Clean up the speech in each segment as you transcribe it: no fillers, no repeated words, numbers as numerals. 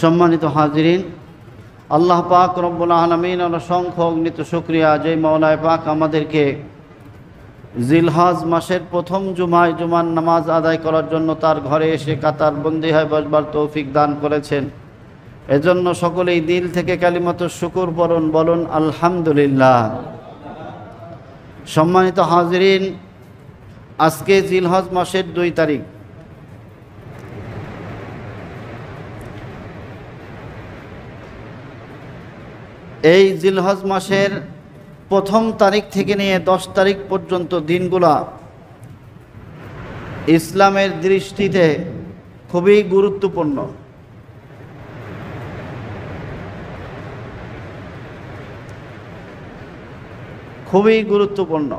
সম্মানিত হাজিরিন, আল্লাহ পাক রব্বুল আলামিন অসংখ্য অগণিত শুকরিয়া যে মওলায় পাক আমাদেরকে জিলহজ মাসের প্রথম জুমার নামাজ আদায় করার জন্য তার ঘরে এসে কাতার বন্দী হয়ে বসবার তৌফিক দান করেছেন। এজন্য সকলেই দিল থেকে কালিমাত শুকর বলুন আলহামদুলিল্লাহ। সম্মানিত হাজিরিন, আজকে জিলহজ মাসের 2 তারিখ। এই জিলহজ মাসের প্রথম তারিখ থেকে নিয়ে 10 তারিখ পর্যন্ত দিনগুলা ইসলামের দৃষ্টিতে খুবই গুরুত্বপূর্ণ।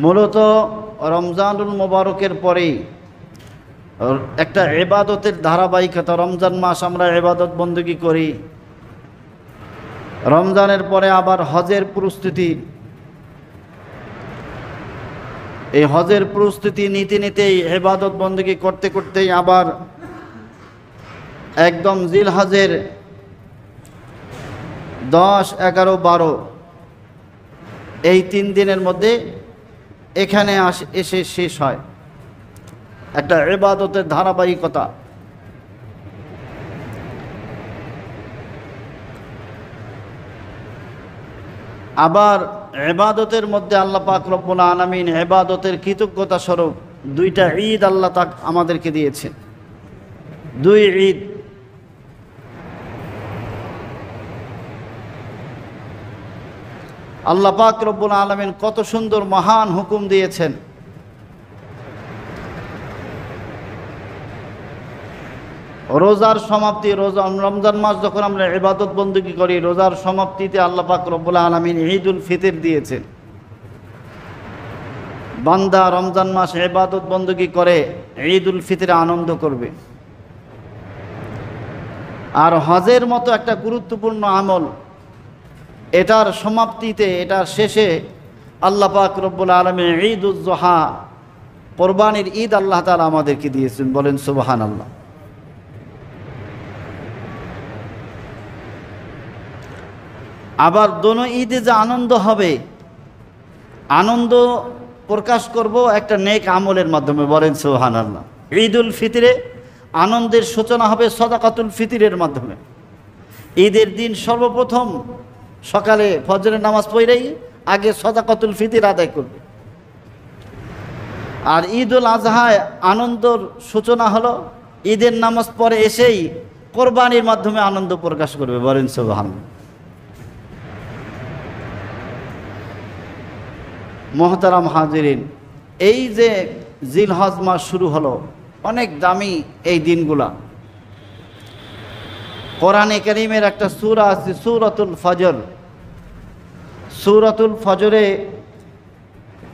মূলত রমজানুল মোবারকের পরেই একটা ইবাদতের ধারাবাহিকতা। রমজান মাস আমরা ইবাদত বন্দেগী করি, রমজানের পরে আবার হজের প্রস্তুতি। এই হজের প্রস্তুতি নিতে নিতেই ইবাদত বন্দেগী করতে করতেই আবার একদম জিলহজের 10, 11, 12 এই 3 দিনের মধ্যে এখানে এসে শেষ হয় একটা ইবাদতের ধারাবাহিকতা। আবার ইবাদতের মধ্যে আল্লাহ পাক রব্বুল আলামিন ইবাদতের কৃতজ্ঞতা স্বরূপ 2টা ঈদ আল্লাহ তাক আমাদেরকে দিয়েছেন। 2 ঈদ। আল্লাহ পাক রব্বুল আলামিন কত সুন্দর মহান হুকুম দিয়েছেন। রোজার সমাপ্তি, রমজান মাস যখন আমরা ইবাদত বন্দেগী করি, রোজার সমাপ্তিতে আল্লাহ পাক রব্বুল আলামিন ঈদুল ফিতর দিয়েছেন। বান্দা রমজান মাস ইবাদত বন্দেগী করে ঈদুল ফিতরে আনন্দ করবে। আর হজের মতো একটা গুরুত্বপূর্ণ আমল, এটার সমাপ্তিতে, এটার শেষে আল্লাহ পাক রব্বুল আলামিন ঈদুল জোহা, কোরবানির ঈদ আল্লাহ তাআলা আমাদেরকে দিয়েছেন। বলেন সুবহানাল্লাহ। আবার দোনো ঈদে যে আনন্দ হবে, আনন্দ প্রকাশ করব একটা নেক আমলের মাধ্যমে। বলেন সুবহানাল্লাহ। ঈদুল ফিতরে আনন্দের সূচনা হবে সাদাকাতুল ফিতরের মাধ্যমে। ঈদের দিন সর্বপ্রথম সকালে ফজরের নামাজ পড়েই আগে সাদাকাতুল ফিতর আদায় করবে। আর ঈদুল আজহায় আনন্দর সূচনা হলো ঈদের নামাজ পড়ে এসেই কোরবানির মাধ্যমে আনন্দ প্রকাশ করবে। বলেন সুবহানাল্লাহ। মোহতারাম হাজিরিন, এই যে জিলহজ মাস শুরু হলো, অনেক দামি এই দিনগুলা। কোরআনে কারীমের একটা সূরা আছে সূরাতুল ফজর। সূরাতুল ফজরে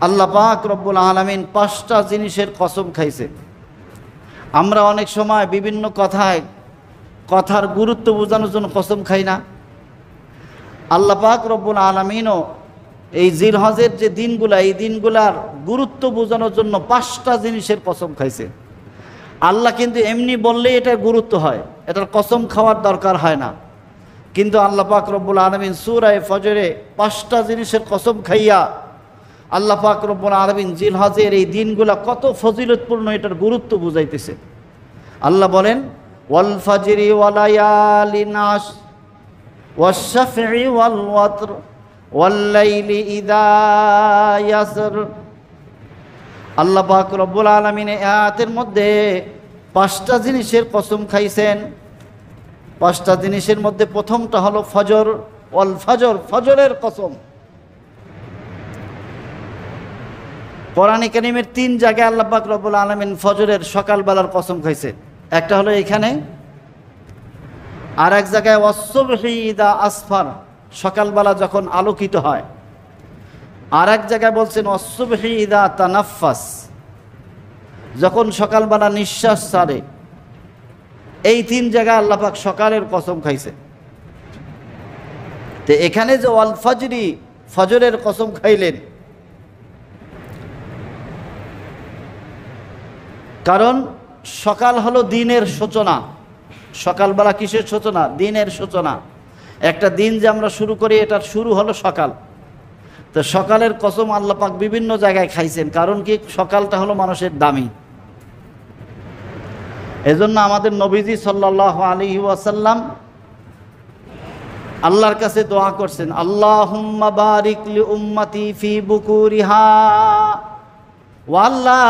আল্লাহ পাক রব্বুল আলামিন 5টা জিনিসের কসম খাইছে। আমরা অনেক সময় বিভিন্ন কথার গুরুত্ব বোঝানোর জন্য কসম খাই না? আল্লাহ পাক রব্বুল আলামিনও এই জিলহজের যে দিনগুলা, এই দিনগুলার গুরুত্ব বোঝানোর জন্য 5টা জিনিসের কসম খাইছে। আল্লাহ কিন্তু এমনি বললেই এটার গুরুত্ব হয়, এটার কসম খাওয়ার দরকার হয় না। কিন্তু আল্লাহ পাক রব্বুল আলামিন সূরা ফজরে 5টা জিনিসের কসম খাইয়া আল্লাহ পাক রব্বুল আলামিন জিলহজের এই দিনগুলা কত ফজিলতপূর্ণ এটার গুরুত্ব বুঝাইতেছে। আল্লাহ বলেন, ওয়াল ফাজরি ওয়ালায়ালিন আশর ওয়াশ-শাফঈ ওয়াল ওয়াতর ওয়াল-লাইলি ইযা ইয়াসর। আল্লাহ পাক রব্বুল আলামিন এই আয়াতের মধ্যে 5টা জিনিসের কসম খাইছেন। 5টা জিনিসের মধ্যে প্রথমটা হলো ফজর। ওয়াল ফজর, ফজরের কসম। কোরআনে কারীমের 3 জায়গায় আল্লাহ পাক রব্বুল আলামিন ফজরের সকালবেলার কসম খাইছে। একটা হলো এখানে, আর এক জায়গায় ওয়াস-সুবহি ইযা আসফার, সকালবেলা যখন আলোকিত হয়। আর এক জায়গায় বলছেন ওয়াস-সুবহি ইযা তানাফফাস, যখন সকালবেলা নিঃশ্বাস ছাড়ে। এই 3 জায়গায় আল্লাহ পাক সকালের কসম খাইছে। তো এখানে যে ওয়াল ফজরি, ফজরের কসম খাইলেন, কারণ সকাল হলো দিনের সূচনা। সকালবেলা কিসের সূচনা? দিনের সূচনা। একটা দিন যে আমরা শুরু করি, এটার শুরু হলো সকাল। তো সকালের কসম আল্লাহ পাক বিভিন্ন জায়গায় খাইছেন, কারণ কি? সকালটা হলো মানুষের দামি। এজন্য আমাদের নবীজি সাল্লাল্লাহু আলাইহি ওয়াসাল্লাম আল্লাহর কাছে দোয়া করছেন, আল্লাহুম্মা বারিক লি উম্মতি ফি বুকুরিহা। ও আল্লাহ,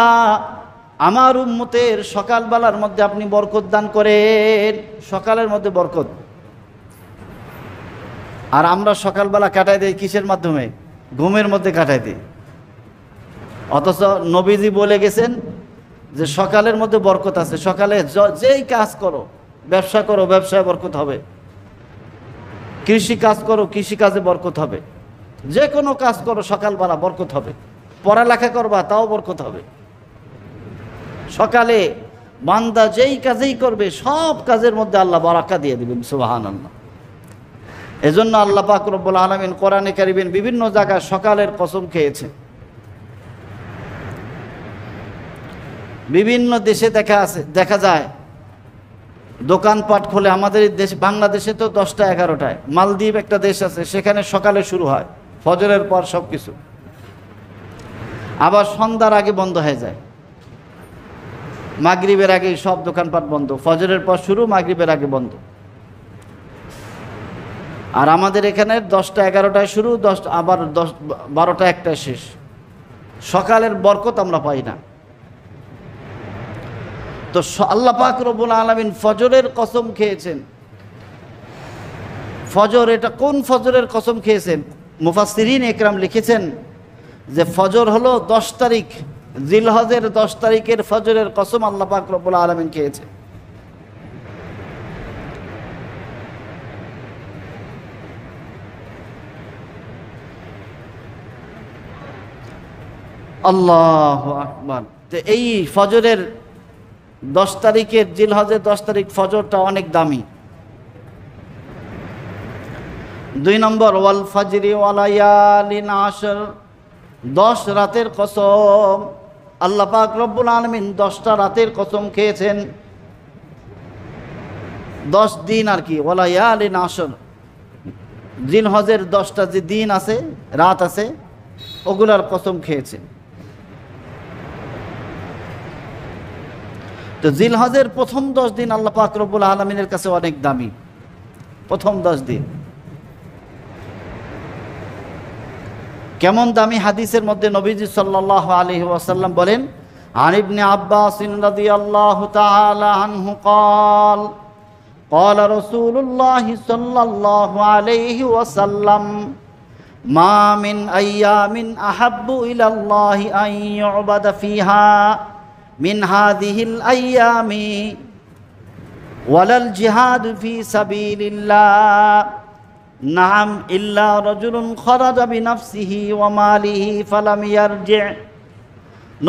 আমার উম্মতের সকালবেলার মধ্যে আপনি বরকত দান করেন। সকালের মধ্যে বরকত। আর আমরা সকালবেলা কাটাই দেই কিসের মাধ্যমে? ঘুমের মধ্যে কাটাই দিই। অথচ নবীজি বলে গেছেন যে সকালের মধ্যে বরকত আছে। সকালে যেই কাজ করো, ব্যবসা করো, ব্যবসায় বরকত হবে। কৃষি কাজ করো, কৃষি কাজে বরকত হবে। যে কোনো কাজ করো সকালবেলা বরকত হবে। পড়ালেখা করবা, তাও বরকত হবে। সকালে বান্দা যেই কাজেই করবে, সব কাজের মধ্যে আল্লাহ বারাকা দিয়ে দিবেন। সুবহানাল্লাহ। এজন্য আল্লাহ পাক রব্বুল আলামিন কোরআনে কারিমের বিভিন্ন জায়গায় সকালের কসম খেয়েছে। বিভিন্ন দেশে দেখা যায় দোকানপাট খোলে। আমাদের দেশ বাংলাদেশে তো 10টা 11টায়। মালদ্বীপ একটা দেশ আছে, সেখানে সকালে শুরু হয়, ফজরের পর সব কিছু, আবার সন্ধ্যার আগে বন্ধ হয়ে যায়। মাগরিবের আগে সব দোকানপাট বন্ধ, ফজরের পর শুরু, মাগরিবের আগে বন্ধ। আর আমাদের এখানে 10টা 11টায় শুরু, আবার 12টা 1টায় শেষ। সকালের বরকত আমরা পাই না। তো আল্লাহ পাক রব্বুল আলামিন ফজরের কসম খেয়েছেন। ফজর, এটা কোন ফজরের কসম খেয়েছেন? মুফাসসিরিন একরাম লিখেছেন যে ফজর হলো 10 তারিখ, জিলহজের 10 তারিখের ফজরের কসম আল্লাহ পাক রব্বুল আলামিন খেয়েছে। আল্লাহু আকবার। তো এই ফজরের 10 তারিখের, জিলহজের 10 তারিখ ফজরটা অনেক দামি। 2 নম্বর, ওয়াল ফাজরি ওয়া লায়ালিন আশর, 10 রাতের কসম। আল্লাহ পাক রব্বুল আলামিন 10টা রাতের কসম খেয়েছেন। 10 দিন আর কি, ওয়া লায়ালিন আশর, জিলহজের 10টা যে দিন আছে, রাত আছে, ওগুলার কসম খেয়েছেন। তো জিলহজের প্রথম 10 দিন আল্লাহ পাক রব্বুল আলামিনের কাছে অনেক দামি। প্রথম 10 দিন কেমন দামি? হাদিসের মধ্যে নবীজি সাল্লাল্লাহু আলাইহি ওয়াসাল্লাম বলেন, আন ইবনে আব্বাস রাদিয়াল্লাহু তাআলা আনহু قال قال رسول الله صلى الله عليه وسلم ما من أيام أحب إلى الله أن يعبد فيها من هذه الأيام ولا الجهاد في سبيل الله نعم إلا رجل خرج بنفسه وماله فلم يرجع।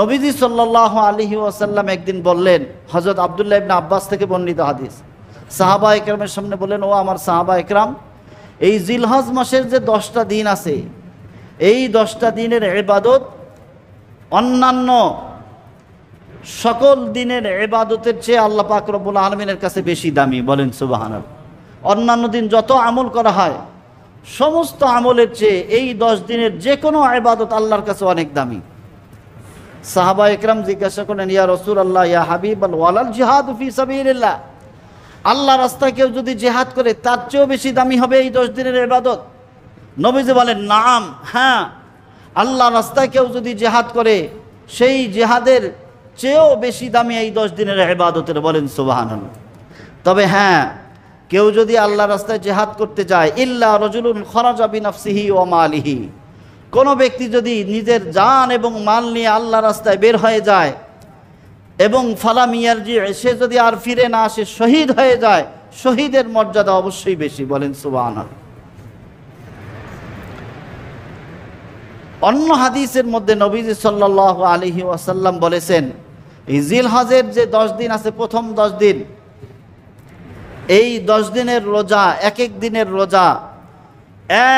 নবীজি সাল্লাল্লাহু আলাইহি ওয়াসাল্লাম একদিন বললেন, হযরত আব্দুল্লাহ ইবনে আব্বাস থেকে বর্ণিত হাদিস, সাহাবা একরামের সামনে বললেন, ও আমার সাহাবা একরাম, এই জিলহজ মাসের যে 10টা দিন আছে, এই 10টা দিনের ইবাদত অন্যান্য সকল দিনের ইবাদতের চেয়ে আল্লাহ পাক রব্বুল আলামিনের কাছে বেশি দামি। বলেন সুবহানাল্লাহ। অন্যান্য দিন যত আমল করা হয়, সমস্ত আমলের চেয়ে এই 10 দিনের যে কোনো ইবাদত আল্লাহর কাছে অনেক দামি। সাহাবা একরাম জিজ্ঞাসা করেন, ইয়া রাসূলুল্লাহ, ইয়া হাবিবাল্লাহ, ওয়ালাল জিহাদ ফি সাবিলিল্লাহ, আল্লাহ রাস্তায় কেউ যদি জিহাদ করে তার চেয়েও বেশি দামি হবে এই 10 দিনের ইবাদত? নবীজি বলেন, নাম, হ্যাঁ, আল্লাহ রাস্তায় কেউ যদি জিহাদ করে সেই জিহাদের চেয়েও বেশি দামি এই 10 দিনের ইবাদতের। বলেন সুবহানাল্লাহ। তবে হ্যাঁ, কেউ যদি আল্লাহ রাস্তায় জিহাদ করতে যায়, ইল্লা রাজুলুন খরাজা বিনাফসিহি ওয়া মালিহি, কোনো ব্যক্তি যদি নিজের জান এবং মাল নিয়ে আল্লাহ রাস্তায় বের হয়ে যায় এবং ফালাম ইয়ারজি, সে যদি আর ফিরে না আসে, শহীদ হয়ে যায়, শহীদের মর্যাদা অবশ্যই বেশি। বলেন সুবহানাল্লাহ। অন্য হাদিসের মধ্যে নবীজি সাল্লাল্লাহু আলাইহি ওয়াসাল্লাম বলেছেন, এই জিলহজের যে 10 দিন আছে, প্রথম 10 দিন, এই 10 দিনের রোজা, এক এক দিনের রোজা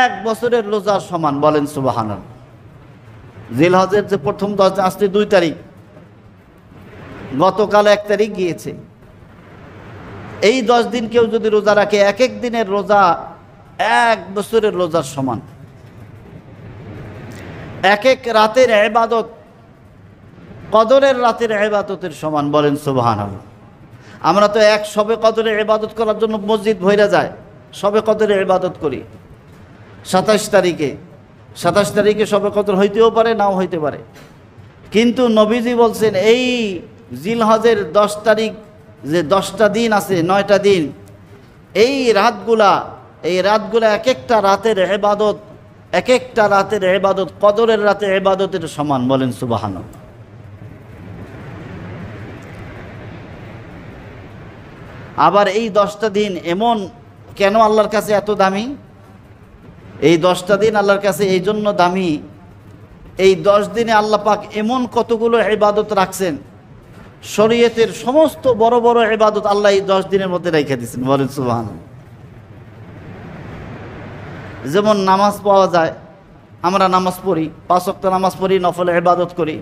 1 বছরের রোজার সমান। বলেন সুবহানাল্লাহ। জিলহজের যে প্রথম 10 দিন, আজকে 2 তারিখ, গতকাল 1 তারিখ গিয়েছে। এই 10 দিন কেউ যদি রোজা রাখে, এক এক দিনের রোজা 1 বছরের রোজার সমান। এক এক রাতের ইবাদত কদরের রাতের ইবাদতের সমান। বলেন সুবহানাল্লাহ। আমরা তো এক শবে কদরের ইবাদত করার জন্য মসজিদ ভইরা যায়, শবে কদরের ইবাদত করি 27 তারিখে। 27 তারিখে শবে কদর হইতেও পারে, নাও হইতে পারে, কিন্তু নবীজি বলছেন এই জিলহজের 10 তারিখ যে 10টা দিন আছে, 9টা দিন, এই রাতগুলা এক একটা রাতের ইবাদত, এক একটা রাতের ইবাদত কদরের রাতে ইবাদতের সমান। বলেন সুবহানাল্লাহ। আবার এই 10টা দিন এমন কেন আল্লাহর কাছে এত দামি? এই 10টা দিন আল্লাহর কাছে এই জন্য দামি, এই 10 দিনে আল্লাহ পাক এমন কতগুলো ইবাদত রাখছেন, শরীয়তের সমস্ত বড় বড় ইবাদত আল্লাহ এই 10 দিনের মধ্যে রেখে দিয়েছেন। বলেন সুবহানাল্লাহ। যেমন নামাজ পাওয়া যায়, আমরা নামাজ পড়ি, 5 ওয়াক্ত নামাজ পড়ি, নফল ইবাদত করি।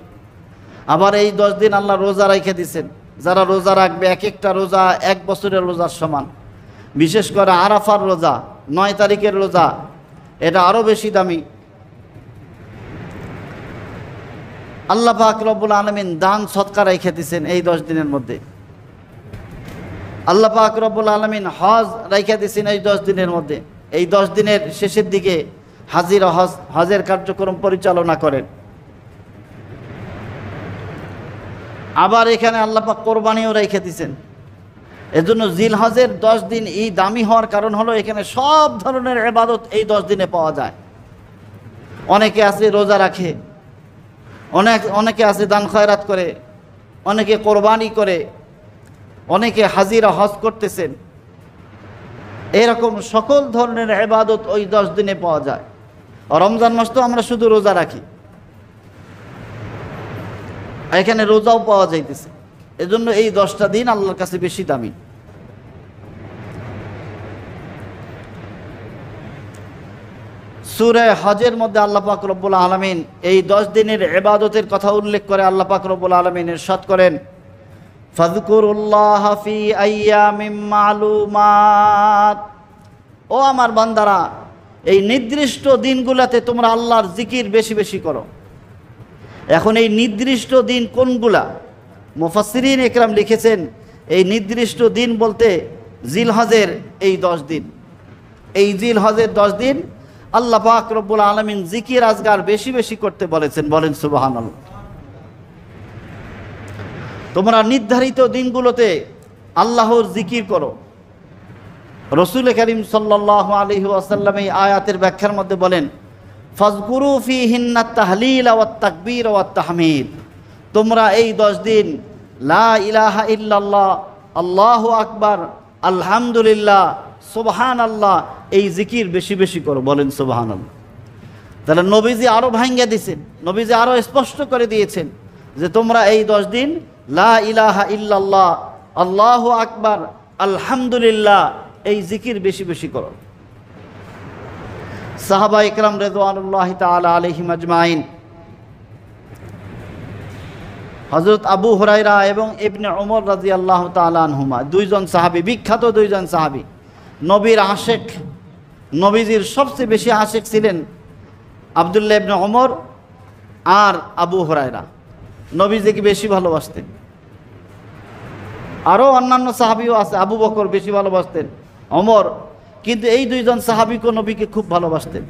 আবার এই 10 দিন আল্লাহ রোজা রেখে দিয়েছেন। যারা রোজা রাখবে, এক একটা রোজা 1 বছরের রোজার সমান। বিশেষ করে আরাফার রোজা, 9 তারিখের রোজা, এটা আরো বেশি দামি। আল্লাহ পাক রব্বুল আলামিন দান সদকা রেখে দিয়েছেন এই 10 দিনের মধ্যে। আল্লাহ পাক রব্বুল আলামিন হজ রেখে দিয়েছেন এই 10 দিনের মধ্যে। এই 10 দিনের শেষের দিকে হাজিরা হজের কার্যক্রম পরিচালনা করেন। আবার এখানে আল্লাহ পাক কোরবানিও রেখে দিয়েছেন। এজন্য জিলহজের 10 দিন এই দামি হওয়ার কারণ হলো এখানে সব ধরনের ইবাদত এই 10 দিনে পাওয়া যায়। অনেকে আছে রোজা রাখে, অনেকে আছে দান খয়রাত করে, অনেকে কোরবানি করে, অনেকে হাজিরা হজ করতেছেন। এরকম সকল ধরনের ইবাদত ওই 10 দিনে পাওয়া যায়। রমজান মাস তো আমরা শুধু রোজা রাখি, এখানে রোজাও পাওয়া যাইতেছে। এজন্য এই 10টা দিন আল্লাহর কাছে বেশি দামি। সূরা হজের মধ্যে আল্লাহ পাক রব্বুল আলামিন এই 10 দিনের ইবাদতের কথা উল্লেখ করে আল্লাহ পাক রব্বুল আলামিন ইরশাদ করেন, ফাযকুরুল্লাহা ফি আইয়ামিম মালুমাত। ও আমার বান্দারা, এই নির্দিষ্ট দিনগুলোতে তোমরা আল্লাহর জিকির বেশি বেশি করো। এখন এই নির্দিষ্ট দিন কোনগুলা? মুফাসসিরিন ইকরাম লিখেছেন এই নির্দিষ্ট দিন বলতে জিলহজের এই 10 দিন। এই জিলহজের 10 দিন আল্লাহ পাক রব্বুল আলামিন জিকির আজগার বেশি বেশি করতে বলেছেন। বলেন সুবহানাল্লাহ। তোমরা নির্ধারিত দিনগুলোতে আল্লাহর জিকির করো। রাসূল করিম সাল্লাল্লাহু আলাইহি ওয়াসাল্লাম এই আয়াতের ব্যাখ্যার মধ্যে বলেন, ফাজকুরু ফীহিন্নাত তাহলিল ওয়াত তাকবীর ওয়াত তাহমিদ। তোমরা এই 10 দিন লা ইলাহা ইল্লাল্লাহ, আল্লাহু আকবার, আলহামদুলিল্লাহ, সুবহানাল্লাহ এই জিকির বেশি বেশি করো। বলেন সুবহানাল্লাহ। তাহলে নবীজি আরো ভাঙ্গা দিয়েছেন, নবীজি আরো স্পষ্ট করে দিয়েছেন যে তোমরা এই 10 দিন লা ইলাহা ইল্লাল্লাহ, আল্লাহু আকবার, আলহামদুলিল্লাহ এই জিকির বেশি বেশি করো। সাহাবা ইকরাম রিদওয়ানুল্লাহি তাআলা আলাইহিম আজমাইন, হযরত আবু হুরায়রা এবং ইবনে উমর রাদিয়াল্লাহু তাআলা আনহুমা, দুইজন সাহাবী, বিখ্যাত দুইজন সাহাবী, নবীর আশেক, নবীজির সবচেয়ে বেশি আশেক ছিলেন আব্দুল্লাহ ইবনে উমর আর আবু হুরায়রা। নবীজিকে বেশি ভালোবাসতেন। আরও অন্যান্য সাহাবীও আছে, আবু বকর বেশি ভালোবাসতেন, ওমর, কিন্তু এই দুইজন সাহাবীকে নবীকে খুব ভালোবাসতেন।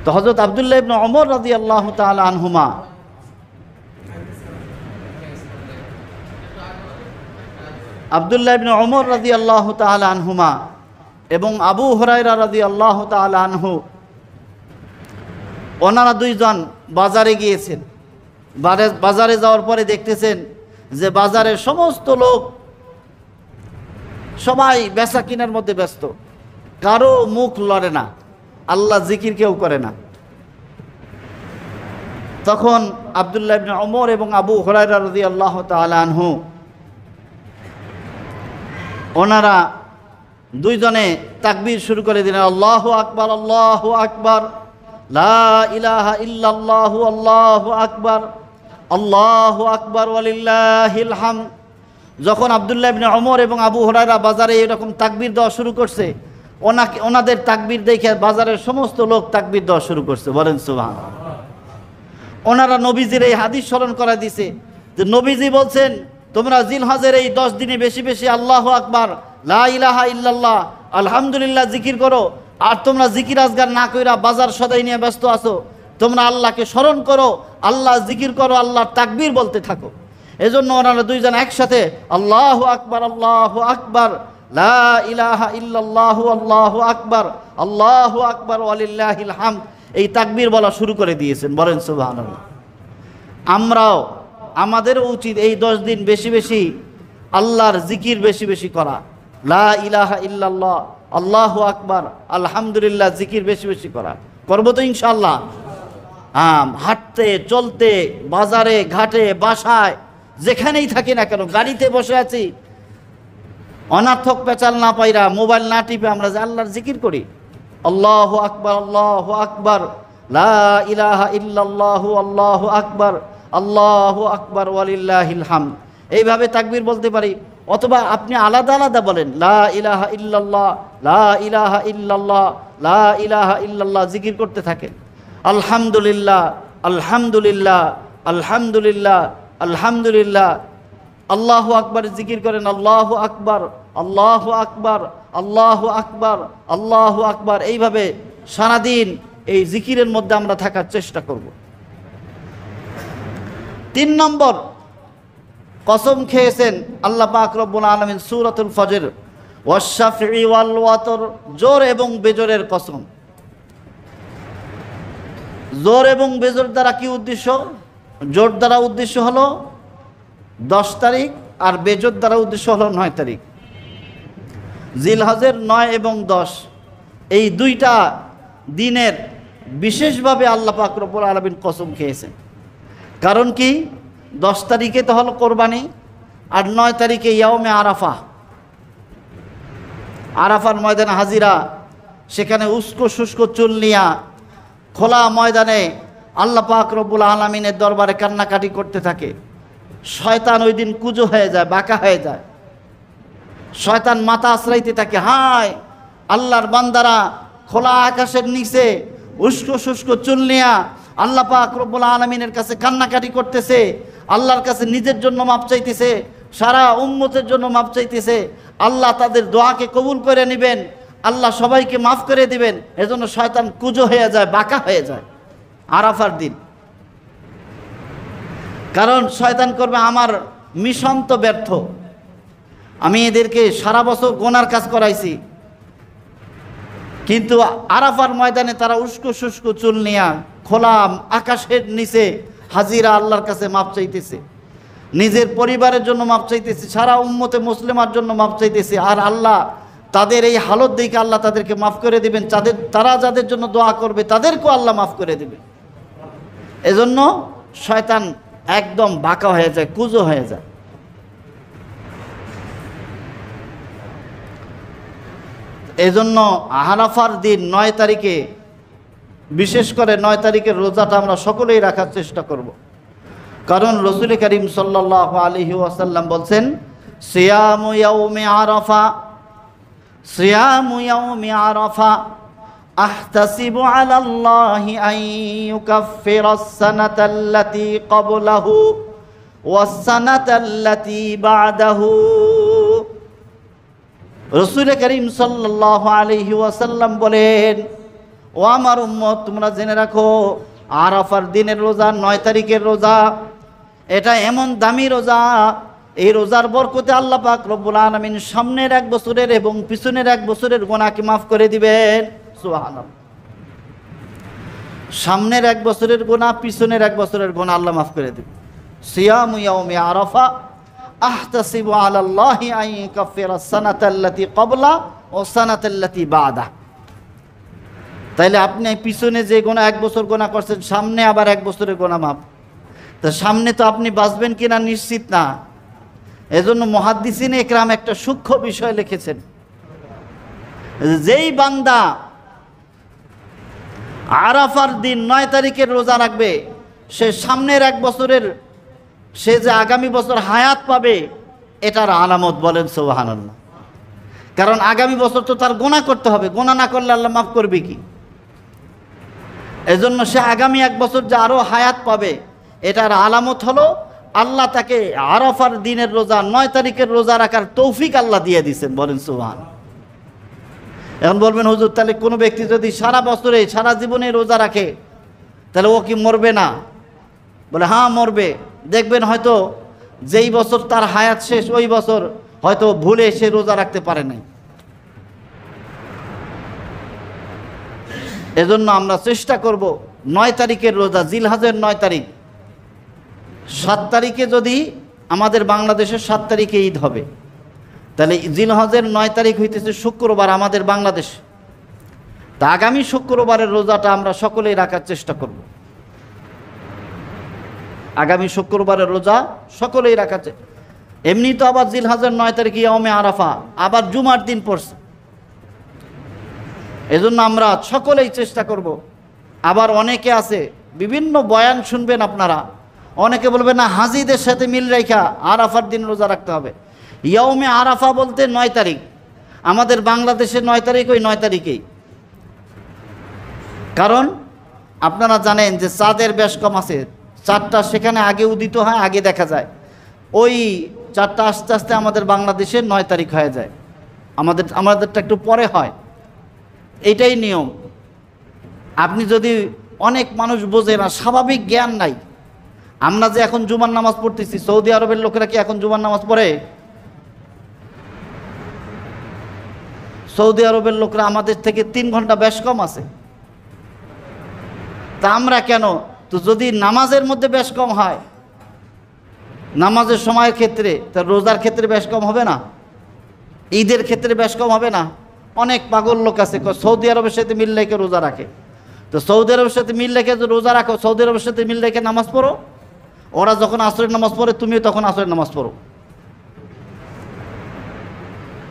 তো হযরত আব্দুল্লাহ ইবনে উমর রাদিয়াল্লাহু তাআলা আনহুমা আব্দুল্লাহ ইবনে উমর রাদিয়াল্লাহু তাআলা আনহুমা এবং আবু হুরায়রা রাদিয়াল্লাহু তাআলা আনহু, ওনারা দুইজন বাজারে গিয়েছেন। বাজারে যাওয়ার পরে দেখতেছেন যে বাজারের সমস্ত লোক সবাই বেচা কিনার মধ্যে ব্যস্ত, কারো মুখ লড়ে না, আল্লাহ জিকির কেউ করে না। তখন আব্দুল্লাহ ইবনে উমর এবং আবু হুরায়রা রাদিয়াল্লাহু তাআলা আনহু ওনারা দুইজনে তাকবীর শুরু করে দিলেন, আল্লাহু আকবার, আল্লাহু আকবার, লা ইলাহা ইল্লাল্লাহু, আল্লাহু আকবার, আল্লাহু আকবার ওয়ালিল্লাহিল হামদ। যখন আব্দুল্লাহ ইবনে ওমর এবং আবু হুরায়রা বাজারে এরকম তাকবীর দেওয়া শুরু করছে, ওনাদের তাকবীর দেখে বাজারের সমস্ত লোক তাকবীর দেওয়া শুরু করছে, বলেন সুবহানাল্লাহ। ওনারা নবীজির এই হাদিস স্মরণ করা দিছে যে নবীজি বলছেন, তোমরা জিলহজের এই 10 দিনে বেশি বেশি আল্লাহু আকবার, লা ইলাহা ইল্লাল্লাহ, আলহামদুলিল্লাহ জিকির করো। আর তোমরা জিকির আজগার না কইরা বাজার সদাই নিয়ে ব্যস্ত আছো, তোমরা আল্লাহকে স্মরণ করো, আল্লাহ জিকির করো, আল্লাহর তাকবীর বলতে থাকো। এজন্য ওনারা দুইজন একসাথে আল্লাহু আকবার, আল্লাহু আকবার, লা ইলাহা ইল্লাল্লাহু, আল্লাহু আকবার, আল্লাহু আকবার ওয়ালিল্লাহিল হামদ, এই তাকবীর বলা শুরু করে দিয়েছেন, বলেন সুবহানাল্লাহ। আমরাও আমাদেরও উচিত এই 10 দিন বেশি বেশি আল্লাহর জিকির বেশি বেশি করা, লা ইলাহা ইল্লাল্লাহ, আল্লাহু আকবার, আলহামদুলিল্লাহ জিকির বেশি বেশি করা। করবো তো ইনশাআল্লাহ। হাঁটতে চলতে, বাজারে ঘাটে, বাসায়, যেখানেই থাকি না কেন, গাড়িতে বসে আছি, অনার্থক পেঁচাল না পাইরা, মোবাইল না টিপে আমরা যে আল্লাহর জিকির করি, আল্লাহু আকবার, আল্লাহু আকবার, লা ইলাহা ইল্লাল্লাহু, আল্লাহু আকবার, আল্লাহু আকবার ওয়ালিল্লাহিল হামদ, এইভাবে তাকবীর বলতে পারি। অথবা আপনি আলাদা আলাদা বলেন, লা ইলাহা ইল্লাল্লাহ, লা ইলাহা ইল্লাল্লাহ, লা ইলাহা ইল্লাল্লাহ জিকির করতে থাকেন। আলহামদুলিল্লাহ, আলহামদুলিল্লাহ, আলহামদুলিল্লাহ, আলহামদুলিল্লাহ, আল্লাহু আকবার জিকির করেন, আল্লাহু আকবার, আল্লাহু আকবার, আল্লাহু আকবার, আল্লাহু আকবার। এইভাবে সারাদিন এই জিকিরের মধ্যে আমরা থাকার চেষ্টা করব। 3 নম্বর, কসম খেয়েছেন আল্লাহ পাক রব্বুল আলামিন সূরাতুল ফজর, ওয়াশ-শাফঈ ওয়াল ওয়াতর, জোর এবং বেজোরের কসম। জোর এবং বেজোর দ্বারা কি উদ্দেশ্য? জোর দ্বারা উদ্দেশ্য হলো 10 তারিখ, আর বেজোর দ্বারা উদ্দেশ্য হলো 9 তারিখ। জিলহজের 9 এবং 10 এই 2টা দিনের বিশেষভাবে আল্লাহ পাক রব্বুল আলামিন কসম খেয়েছেন। কারণ কি? 10 তারিখে তো হলো কোরবানি, আর 9 তারিখে ইয়াউমে আরাফা, আরাফার ময়দানে হাজিরা। সেখানে উস্কো শুষ্ক চুল নিয়া খোলা ময়দানে আল্লাহ পাক রব্বুল আলামিনের দরবারে কান্নাকাটি করতে থাকে। শয়তান ওই দিন কুজো হয়ে যায়, বাঁকা হয়ে যায়। শয়তান মাথা আশ্রাইতে থাকে, হায় আল্লাহর বান্দারা খোলা আকাশের নিচে উস্কো শুষ্ক চুল নিয়া আল্লাহ পাক রব্বুল আলামিনের কাছে কান্নাকাটি করতেছে, আল্লাহর কাছে নিজের জন্য মাপ চাইতেছে, সারা উম্মতের জন্য মাপ চাইতেছে। আল্লাহ তাদের দোয়াকে কবুল করে নেবেন, আল্লাহ সবাইকে মাফ করে দিবেন। এজন্য শয়তান কুজো হয়ে যায়, বাঁকা হয়ে যায় আরাফার দিন। কারণ শয়তান করবে, আমার মিশন তো ব্যর্থ, আমি এদেরকে সারা বছর গোনার কাজ করাইছি, কিন্তু আরাফার ময়দানে তারা উস্কো শুষ্ক চুল নিয়া খোলা আকাশের নিচে হাজিরা আল্লাহর কাছে মাপ চাইতেছে, নিজের পরিবারের জন্য মাপ চাইতেছে, সারা উম্মতে মুসলিমার জন্য মাপ চাইতেছে। আর আল্লাহ তাদের এই হালত দেখে আল্লাহ তাদেরকে মাফ করে দিবেন। তারা যাদের জন্য দোয়া করবে তাদেরকেও আল্লাহ মাফ করে দেবে। এজন্য শয়তান একদম বাঁকা হয়ে যায়, কুজো হয়ে যায়। এজন্য আরাফার দিন 9 তারিখে, বিশেষ করে 9 তারিখের রোজাটা আমরা সকলেই রাখার চেষ্টা করব। কারণ রাসূল করিম সাল্লাল্লাহু আলাইহি ওয়াসাল্লাম বলছেন, সিয়ামু ইয়াউমি আরাফা, সিয়ামু ইয়াউমি আরাফা আহতাসিবু আলাল্লাহি আন ইউকাফফিরাস সানাতাল্লাতী ক্বাবলাহু ওয়াস সানাতাল্লাতী বা'দাহু। রাসূল করিম সাল্লাল্লাহু আলাইহি ওয়াসাল্লাম বলেন, ও আমার উম্মত, তোমরা জেনে রাখো, আরাফার দিনের রোজা, 9 তারিখের রোজা, এটা এমন দামি রোজা, এই রোজার বরকতে আল্লাহ পাক রব্বুল আলামিন সামনের 1 বছরের এবং পিছনের 1 বছরের গুনাহকে মাফ করে দিবেন। সুবহানাল্লাহ। সামনের 1 বছরের গুনাহ, পিছনের 1 বছরের গুনাহ আল্লাহ মাফ করে দিবেন। সিয়ামু ইয়াউমি আরাফা আহতাসিবু আলাল্লাহি আন ইউকাফফিরাস সানাতাল্লাতী ক্বাবলা ওয়াস সানাতাল্লাতী বা'দা। তাইলে আপনি পিছনে যে গোনা 1 বছর গোনা করছেন, সামনে আবার 1 বছরের গোনা মাফ। তা সামনে তো আপনি বাঁচবেন কিনা নিশ্চিত না। এজন্য মুহাদ্দিসিনে ইকরাম একটা সূক্ষ্ম বিষয় লিখেছেন, যেই বান্দা আরাফার দিন 9 তারিখের রোজা রাখবে, সে সামনের 1 বছরের সে যে আগামী বছর হায়াত পাবে এটার আলামত, বলেন সুবহানাল্লাহ। কারণ আগামী বছর তো তার গুনাহ করতে হবে, গুনাহ না করলে আল্লাহ মাফ করবে কি? এজন্য সে আগামী এক বছর যে আরও হায়াত পাবে এটার আলামত হলো আল্লাহ তাকে আরাফার দিনের রোজা 9 তারিখের রোজা রাখার তৌফিক আল্লাহ দিয়ে দিয়েছেন, বলেন সুবহানাল্লাহ। এখন বলবেন হুজুর, তাহলে কোনো ব্যক্তি যদি সারা বছরে সারা জীবনে রোজা রাখে তাহলে ও কি মরবে না? বলে হ্যাঁ মরবে। দেখবেন হয়তো যেই বছর তার হায়াত শেষ ওই বছর হয়তো ভুলে সে রোজা রাখতে পারে নাই। এজন্য আমরা চেষ্টা করব 9 তারিখের রোজা, জিলহজের 9 তারিখ। 7 তারিখে যদি আমাদের বাংলাদেশের 7 তারিখে ঈদ হবে, তাহলে জিলহজের 9 তারিখ হইতেছে শুক্রবার আমাদের বাংলাদেশ। তা আগামী শুক্রবারের রোজাটা আমরা সকলেই রাখার চেষ্টা করব। আগামী শুক্রবারের রোজা সকলেই রাখার চেষ্টা। এমনি তো আবার জিলহজের 9 তারিখে ইয়াউমে আরাফা, আবার জুমার দিন পড়ছে। এজন্য আমরা সকলেই চেষ্টা করব। আবার অনেকে আছে বিভিন্ন বয়ান শুনবেন আপনারা, অনেকে বলবে না হাজিদের সাথে মিল রেখা আরাফার দিন রোজা রাখতে হবে। ইয়াউমে আরাফা বলতে 9 তারিখ, আমাদের বাংলাদেশের 9 তারিখ ওই 9 তারিখেই। কারণ আপনারা জানেন যে চাঁদের বেশ কম আছে, চাঁদটা সেখানে আগে উদিত হয়, আগে দেখা যায়। ওই চাঁদটা আস্তে আস্তে আমাদের বাংলাদেশের 9 তারিখ হয়ে যায়, আমাদেরটা একটু পরে হয়। এটাই নিয়ম। আপনি যদি, অনেক মানুষ বোঝে না, স্বাভাবিক জ্ঞান নাই। আমরা যে এখন জুমার নামাজ পড়তেছি, সৌদি আরবের লোকেরা কি এখন জুমার নামাজ পড়ে? সৌদি আরবের লোকরা আমাদের থেকে 3 ঘন্টা বেশ কম আছে। তা আমরা কেন? তো যদি নামাজের মধ্যে বেশ কম হয়, নামাজের সময়ের ক্ষেত্রে, তা রোজার ক্ষেত্রে বেশ কম হবে না? ঈদের ক্ষেত্রে বেশ কম হবে না? অনেক পাগল লোক আছে সৌদি আরবের সাথে মিল রেখে রোজা রাখে। তো সৌদি আরবের সাথে মিল রেখে রোজা রাখো, সৌদি আরবের সাথে মিল রেখে নামাজ পড়ো। ওরা যখন আসরের নামাজ পড়ে তুমিও তখন আসরের নামাজ পড়ো।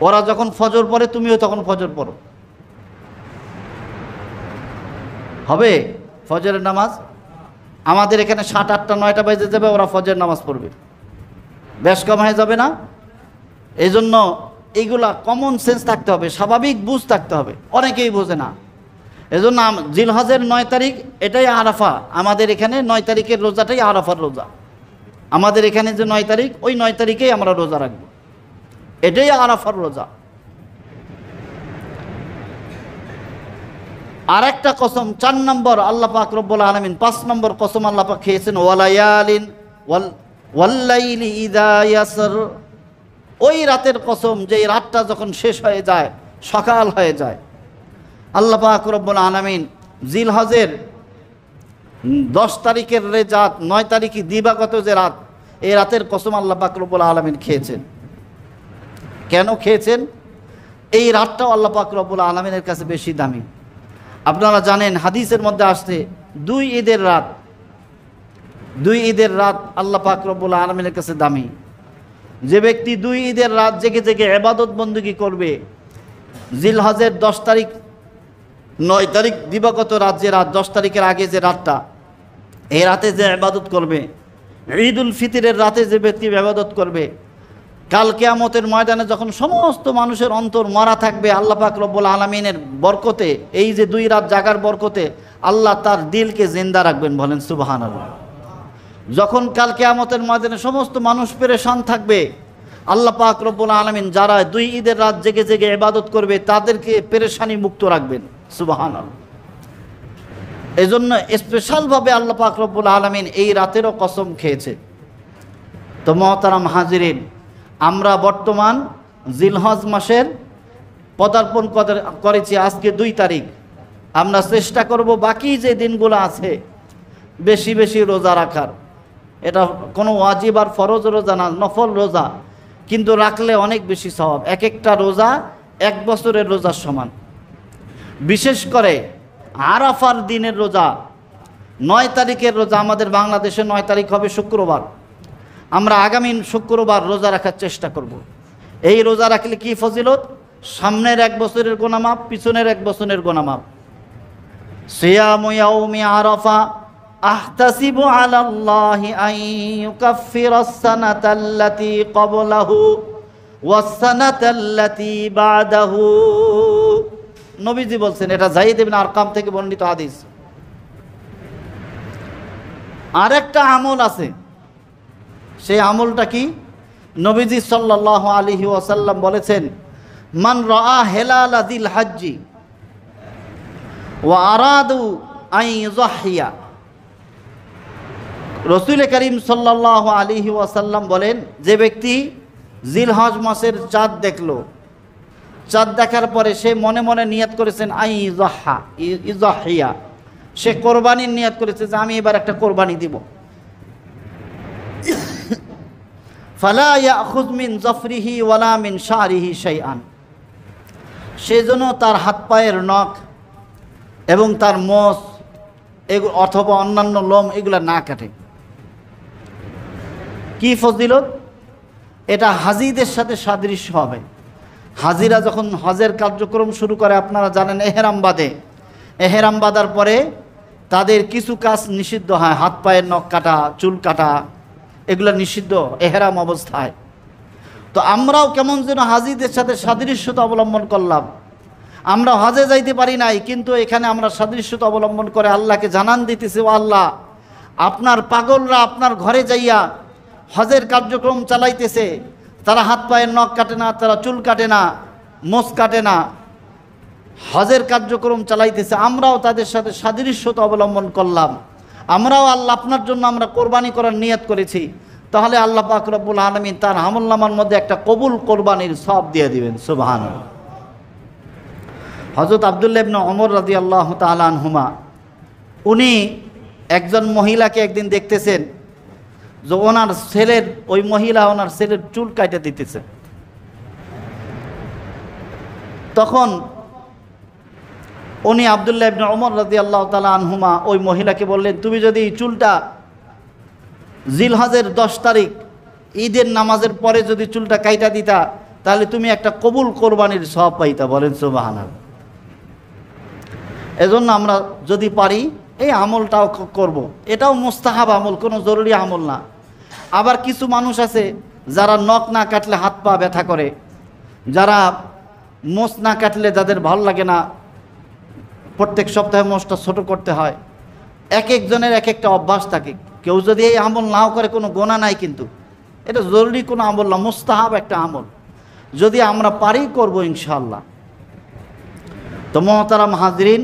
ওরা যখন ফজর পড়ে তুমিও তখন ফজর পড়ো। হবে ফজরের নামাজ? আমাদের এখানে 7, 8, 9টা বাজে যাবে, ওরা ফজরের নামাজ পড়বে। বেশ কম হয়ে যাবে না? এই জন্য এইগুলা কমন সেন্স থাকতে হবে, স্বাভাবিক বুঝ থাকতে হবে। অনেকেই বোঝে না। এজন্য জিলহজের 9 তারিখ এটাই আরাফা। আমাদের এখানে 9 তারিখের রোজাটাই আরাফার রোজা। আমাদের এখানে যে 9 তারিখ ওই 9 তারিখেই আমরা রোজা রাখব, এটাই আরাফার রোজা। আর একটা কসম, 4 নম্বর আল্লাহ পাক রব্বুল আলামিন 5 নম্বর কসম আল্লাহ পাক খেয়েছেন, ওয়ালায়ালিন ওয়াল্লাইলি ইযা ইয়াসর। ওই রাতের কসম যে রাতটা যখন শেষ হয়ে যায়, সকাল হয়ে যায়। আল্লাহ পাক রব্বুল আলামিন জিলহজের 10 তারিখের রাত, 9 তারিখে দিবাগত যে রাত, এই রাতের কসম আল্লাহ পাক রব্বুল আলামিন খেয়েছেন। কেন খেয়েছেন? এই রাতটাও আল্লাহ পাক রব্বুল আলামিনের কাছে বেশি দামি। আপনারা জানেন হাদিসের মধ্যে আসছে 2 ঈদের রাত, 2 ঈদের রাত আল্লাহ পাক রব্বুল আলামিনের কাছে দামি। যে ব্যক্তি 2 ঈদের রাত জেগে জেগে ইবাদত বন্দেগী করবে, জিলহজের 10 তারিখ 9 তারিখ দিবাগত রাত, যে রাত 10 তারিখের আগে যে রাতটা, এই রাতে যে ইবাদত করবে, ঈদুল ফিতরের রাতে যে ব্যক্তি ইবাদত করবে, কাল কিয়ামতের ময়দানে যখন সমস্ত মানুষের অন্তর মরা থাকবে, আল্লাহ পাক রব্বুল আলামিনের বরকতে, এই যে 2 রাত জাগার বরকতে আল্লাহ তার দিলকে জিন্দা রাখবেন, বলেন সুবহানাল্লাহ। যখন কাল কিয়ামতের ময়দানে সমস্ত মানুষ পেরেশান থাকবে, আল্লাহ পাক রব্বুল আলামিন যারা 2 ঈদের রাত জেগে জেগে ইবাদত করবে তাদেরকে পেরেশানি মুক্ত রাখবেন, সুবহানাল্লাহ। এজন্য স্পেশালভাবে আল্লাহ পাক রব্বুল আলামিন এই রাতেরও কসম খেয়েছে। তো মুহতারাম হাজিরিন, আমরা বর্তমান জিলহজ মাসের পদার্পণ করেছি আজকে 2 তারিখ। আমরা চেষ্টা করব বাকি যে দিনগুলো আছে বেশি বেশি রোজা রাখার। এটা কোনো ওয়াজিব আর ফরজ রোজা না, নফল রোজা, কিন্তু রাখলে অনেক বেশি সওয়াব। এক একটা রোজা 1 বছরের রোজার সমান। বিশেষ করে আরাফার দিনের রোজা, 9 তারিখের রোজা, আমাদের বাংলাদেশে 9 তারিখ হবে শুক্রবার। আমরা আগামী শুক্রবার রোজা রাখার চেষ্টা করব। এই রোজা রাখলে কি ফজিলত? সামনের 1 বছরের গুনাহ মাফ, পিছনের 1 বছরের গুনাহ মাফ। সিয়ামু ইয়াউমি আরাফা আহতাসিবু আলাল্লাহি আন ইউকাফফিরাস সানাতাল্লাতী ক্বাবলাহু ওয়াস সানাতাল্লাতী বা'দাহু। নবীজি বলছেন, এটা যায়েদ ইবনে আরকাম থেকে বর্ণিত হাদিস। আরেকটা আমল আছে, সেই আমলটা কি? নবীজি সাল্লাল্লাহু আলাইহি ওয়াসাল্লাম বলেছেন, মান রাআ হিলালা যিল হজ্জি ওয়া আরাদু আন ইউযাহিয়া। রাসূল করিম সাল্লাল্লাহু আলাইহি ওয়াসাল্লাম বলেন, যে ব্যক্তি জিলহজ মাসের চাঁদ দেখলো, চাঁদ দেখার পরে সে মনে মনে নিয়ত করেছেন আন ইউযাহিয়া, সে কোরবানির নিয়ত করেছে যে আমি এবার একটা কোরবানি দিব। ফালা ইয়াখুয মিন জাফরিহি ওয়ালা মিন শারিহি শাইআন, সেজন্য তার হাত পায়ের নখ এবং তার মোষ অথবা অন্যান্য লোম এগুলা না কাটে। কি ফজিলত? এটা হাজিদের সাথে সাদৃশ্য হবে। হাজিরা যখন হজের কার্যক্রম শুরু করে, আপনারা জানেন এহরাম বাঁধে, এহরাম বাঁধার পরে তাদের কিছু কাজ নিষিদ্ধ হয়, হাত পায়ের নখ কাটা, চুল কাটা, এগুলো নিষিদ্ধ এহরাম অবস্থায়। তো আমরাও কেমন যেন হাজিদের সাথে সাদৃশ্যতা অবলম্বন করলাম। আমরা হজে যাইতে পারি নাই, কিন্তু এখানে আমরা সাদৃশ্যতা অবলম্বন করে আল্লাহকে জানান দিতেছি, ও আল্লাহ, আপনার পাগলরা আপনার ঘরে যাইয়া হজের কার্যক্রম চালাইতেছে, তারা হাত পায়ের নখ কাটে না, তারা চুল কাটে না, মোষ কাটে না, হজের কার্যক্রম চালাইতেছে, আমরাও তাদের সাথে সাদৃশ্যতা অবলম্বন করলাম। আমরাও আল্লাহ আপনার জন্য আমরা কোরবানি করার নিয়ত করেছি, তাহলে আল্লাহ পাক রব্বুল আলামিন তার আমলনামার মধ্যে একটা কবুল কোরবানির সওয়াব দিয়ে দিবেন। সুবহানাল্লাহ। হযরত আব্দুল্লাহ ইবনে ওমর রাদিয়াল্লাহু তাআলা আনহুমা, উনি একজন মহিলাকে একদিন দেখতেছেন যে ওনার ছেলের, ওই মহিলা ওনার ছেলের চুল কাটে দিতেছে। তখন উনি আব্দুল্লাহ ইবনে ওমর রাদিয়াল্লাহু তাআলা আনহুমা ওই মহিলাকে বললেন, তুমি যদি এই চুলটা জিলহজের 10 তারিখ ঈদের নামাজের পরে যদি চুলটা কাইটা দিতা, তাহলে তুমি একটা কবুল কোরবানির সওয়াব পাইতা। বলেন সুবহানাল্লাহ। এজন্য আমরা যদি পারি এই আমলটাও করব। এটাও মুস্তাহাব আমল, কোনো জরুরি আমল না। আবার কিছু মানুষ আছে যারা নখ না কাটলে হাত পা ব্যথা করে, যারা মোষ না কাটলে যাদের ভালো লাগে না, প্রত্যেক সপ্তাহে মোষটা ছোট করতে হয়। এক একজনের এক একটা অভ্যাস থাকে। কেউ যদি এই আমল নাও করে কোনো গোনা নাই, কিন্তু এটা জরুরি কোনো আমল না, মুস্তাহাব একটা আমল। যদি আমরা পারি করব ইনশাআল্লাহ। তো মুহতারাম হাজরিন,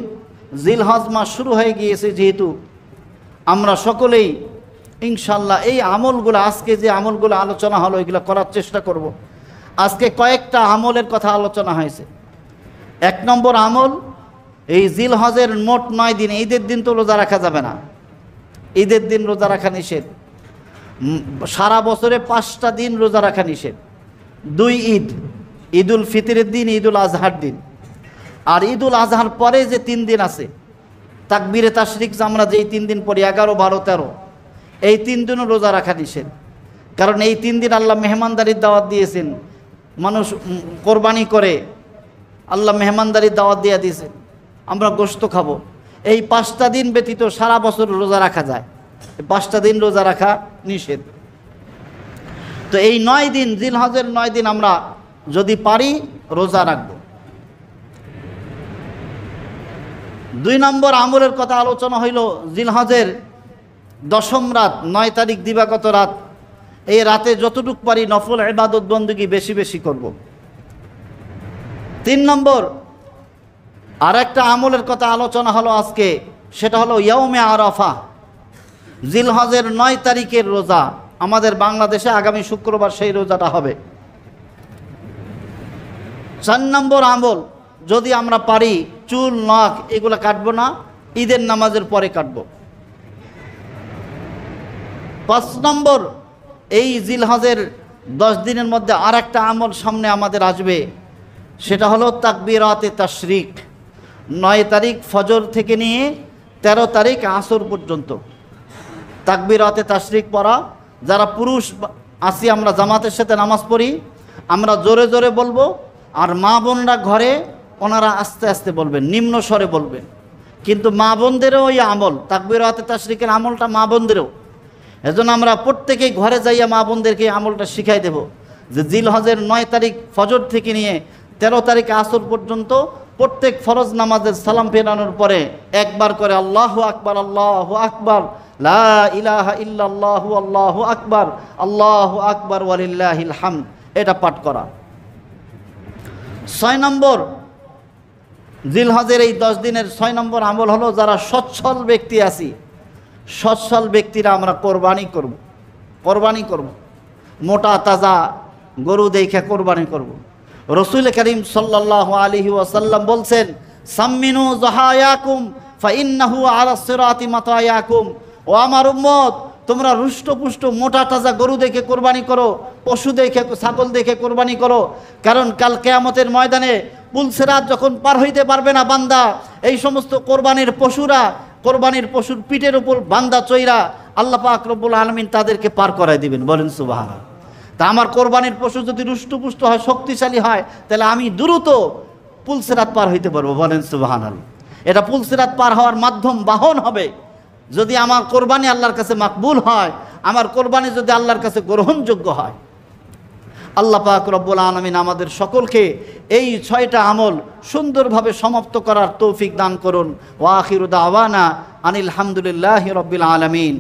জিলহজ মাস শুরু হয়ে গিয়েছে যেহেতু, আমরা সকলেই ইনশাআল্লাহ এই আমলগুলো, আজকে যে আমলগুলো আলোচনা হলো এগুলো করার চেষ্টা করব। আজকে কয়েকটা আমলের কথা আলোচনা হয়েছে। 1 নম্বর আমল, এই জিলহজের মোট 9 দিন, ঈদের দিন তো রোজা রাখা যাবে না, ঈদের দিন রোজা রাখা নিষেধ। সারা বছরে 5টা দিন রোজা রাখা নিষেধ। 2 ঈদ, ঈদুল ফিতরের দিন, ঈদুল আজহার দিন, আর ঈদুল আজহার পরে যে 3 দিন আছে, তাকবীরে তাশরিক আমরা যেই 3 দিন পড়ি, 11, 12, 13, এই 3 দিনও রোজা রাখা নিষেধ। কারণ এই 3 দিন আল্লাহ মেহমানদারির দাওয়াত দিয়েছেন। মানুষ কোরবানি করে, আল্লাহ মেহমানদারির দাওয়াত দিয়ে দিয়েছেন, আমরা গোশত খাবো। এই 5টা দিন ব্যতীত সারা বছর রোজা রাখা যায়, 5টা দিন রোজা রাখা নিষেধ। তো এই 9 দিন, জিলহজের 9 দিন আমরা যদি পারি রোজা রাখবো। 2 নম্বর আমলের কথা আলোচনা হইল, জিলহজের 10ম রাত, 9 তারিখ দিবাগত রাত, এই রাতে যতটুক পারি নফল ইবাদত বন্দেগী বেশি বেশি করব। 3 নম্বর আর একটা আমলের কথা আলোচনা হলো আজকে, সেটা হলো ইয়াউমে আরাফা, জিলহজের 9 তারিখের রোজা। আমাদের বাংলাদেশে আগামী শুক্রবার সেই রোজাটা হবে। 4 নম্বর আমল, যদি আমরা পারি চুল নখ এগুলো কাটবো না, ঈদের নামাজের পরে কাটবো। 5 নম্বর, এই জিলহজের 10 দিনের মধ্যে আর একটা আমল সামনে আমাদের আসবে, সেটা হলো তাকবীরাতে তাশরিক। 9 তারিখ ফজর থেকে নিয়ে 13 তারিখ আসর পর্যন্ত তাকবীরাতে তাশরিক পড়া। যারা পুরুষ আসি আমরা জামাতের সাথে নামাজ পড়ি, আমরা জোরে জোরে বলবো, আর মা বোনরা ঘরে ওনারা আস্তে আস্তে বলবেন, নিম্ন স্বরে বলবেন। কিন্তু মা বোনদেরও ওই আমল, তাকবীরাতে তাশরিকের আমলটা মা বোনদেরও। এজন্য আমরা প্রত্যেকেই ঘরে যাইয়া মা বোনদেরকে এই আমলটা শিখাই দেব যে জিলহজের 9 তারিখ ফজর থেকে নিয়ে 13 তারিখ আসর পর্যন্ত প্রত্যেক ফরজ নামাজের সালাম ফেরানোর পরে একবার করে আল্লাহু আকবার, আল্লাহু আকবার, লা ইলাহা ইল্লাল্লাহু, আল্লাহু আকবার, আল্লাহু আকবার, ওয়ালিল্লাহিল হামদ, এটা পাঠ করা। 6 নম্বর জিলহজের এই 10 দিনের 6 নম্বর আমল হলো, যারা সচ্ছল ব্যক্তি আছি, সচ্ছল ব্যক্তিরা আমরা কোরবানি করব, মোটা তাজা গরু দেখে কোরবানি করব। রসুল করিম সাল্লাল্লাহু আলাইহি ওয়াসাল্লাম বলছেন, সাম্মিনু যাহায়াকুম ফাইন্নাহু আলা সিরাতি মাতায়াকুম। ও আমার উম্মত, তোমরা রুষ্টপুষ্ট মোটা তাজা গরু দেখে কোরবানি করো, পশু দেখে, ছাগল দেখে কোরবানি করো, কারণ কাল কিয়ামতের ময়দানে পুলসিরাত যখন পার হইতে পারবে না বান্দা, এই সমস্ত কোরবানির পশুর পিঠের উপর বান্দা চৈরা আল্লাহ পাক রব্বুল আলামিন তাদেরকে পার করায় দিবেন। বলেন সুবহানাল্লাহ। তা আমার কোরবানির পশু যদি রুষ্টপুষ্ট হয়, শক্তিশালী হয়, তাহলে আমি দ্রুত পুলসিরাত পার হইতে পারবো। বলেন সুবহানাল্লাহ। এটা পুলসিরাত পার হওয়ার মাধ্যম, বাহন হবে। যদি আমার কোরবানি আল্লাহর কাছে মাকবুল হয়, আমার কোরবানি যদি আল্লাহর কাছে গ্রহণযোগ্য হয়, আল্লাহ পাক রব্বুল আলামিন আমাদের সকলকে এই 6টা আমল সুন্দরভাবে সমাপ্ত করার তৌফিক দান করুন। ওয়া আখিরু দাওয়ানা আনিল হামদুলিল্লাহি রাব্বিল আলামিন।